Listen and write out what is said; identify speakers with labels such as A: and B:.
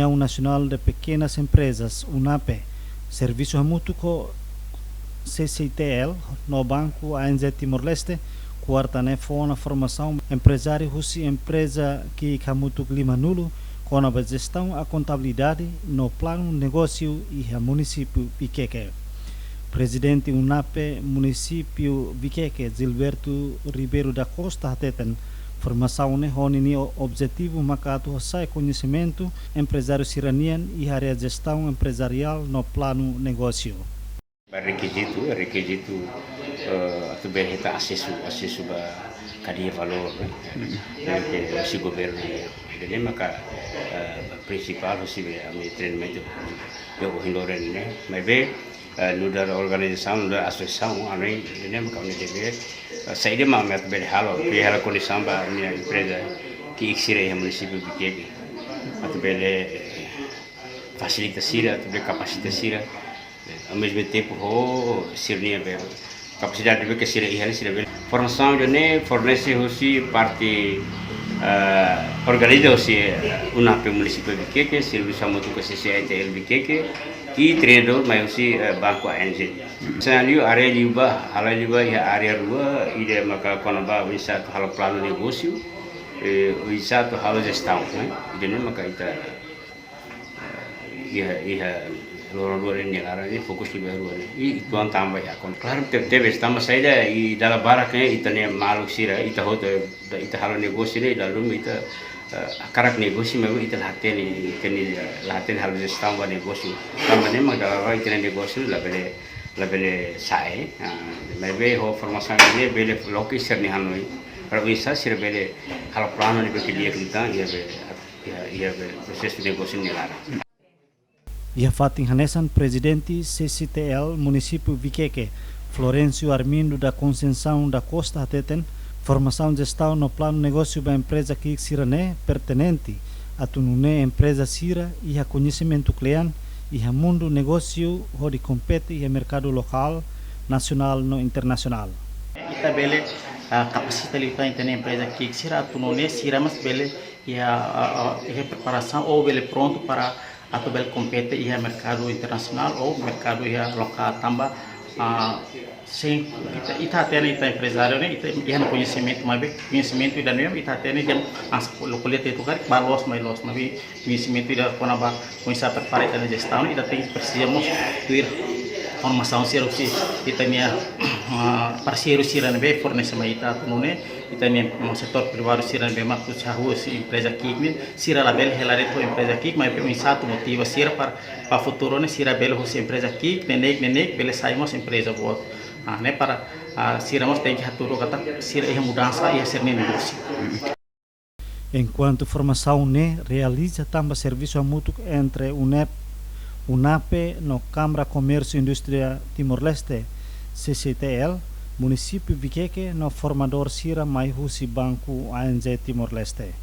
A: União Nacional de Pequenas Empresas, UNAPE, Serviço Mútuo CCTL, no Banco ANZ Timor-Leste, quarta fona formação empresário Russi empresa que Camutu Lima Nulo, com a gestão a contabilidade no plano negócio e a município Viqueque. Presidente UNAPE município Viqueque, Gilberto Ribeiro da Costa, Hateten, formação honini objetivo marcado sai conhecimento empresário siranian e área de gestão empresarial no plano negócio.
B: Requisito atau berita acesso ba cadeia valor que o governo de maka principal se a treinamento eu hindoren né mas bem no da organização no da associação aí né maka ne deve saída mas bem halo que ela condição ba minha empresa que existe no município de Viqueque atau bem facilita sira atau bem capacita sira ao mesmo tempo sirnia bem capacidade de que sira ihan sira bem formação de ne fornece aussi parte organiza aussi UNAPE município de Viqueque serviço mútuo com CCTL Viqueque e treinador mas aussi banco ANZ selalu area liba hala liba ya area rua ide maka konaba wisata hal plano negócio wisata hal gestão né ide maka ita luar ini lara ini fokus di baru ini tuan tambah ya kon claro teve estamos saída e dala baraknya itane malu sira ita hoto ita halo negócio ne lalu ita karak negócio memang ita lateni hal gestão ba negócio também mas dala itane negócio labele sae lebe ho formação ini bele lokis ni hanoi para bisa sira bele hal plano ni bekilia kita ia proses negócio ni lara.
A: Ia Fatin Hanesan, presidente CCTL, município Viqueque, Florencio Armindo da Conceição da Costa, Hateten, formação de gestão no plano negócio da empresa que Sirané, pertenente a Tunune empresa Sira e a conhecimento cliente e a mundo negócio onde compete e a mercado local, nacional e internacional.
C: Ita bele kapasita lita interne empresa que Sira Tunune Sira mas bele e a preparação ou bele pronto para atau bel compete ia mercado internasional ou mercado ia lokal tambah sem ita tene ita empresário né ita ia conhecimento mas conhecimento dan mesmo ita tene jam as lokuliat itu kan balos mas conhecimento ida konaba conhecer preparar ita gestão ita tem precisamos ter formação serusi ita nia parceiro sira nebe fornece mais ita tunune ita nia setor privado sira nebe maku chahu si empresa kik sira label helare to empresa kik mas pe satu motivo sira para futuro ne sira bel ho empresa kik nenek bele saimos empresa buat ne para sira mos tem que haturo kata sira ia mudança ia ser negócio.
A: Enquanto formação realiza também serviço mútuo entre UNAPE no Câmara Comércio e Indústria Timor-Leste, CCTL, município Viqueque no formador Sira Maihusi Banco ANZ Timor-Leste.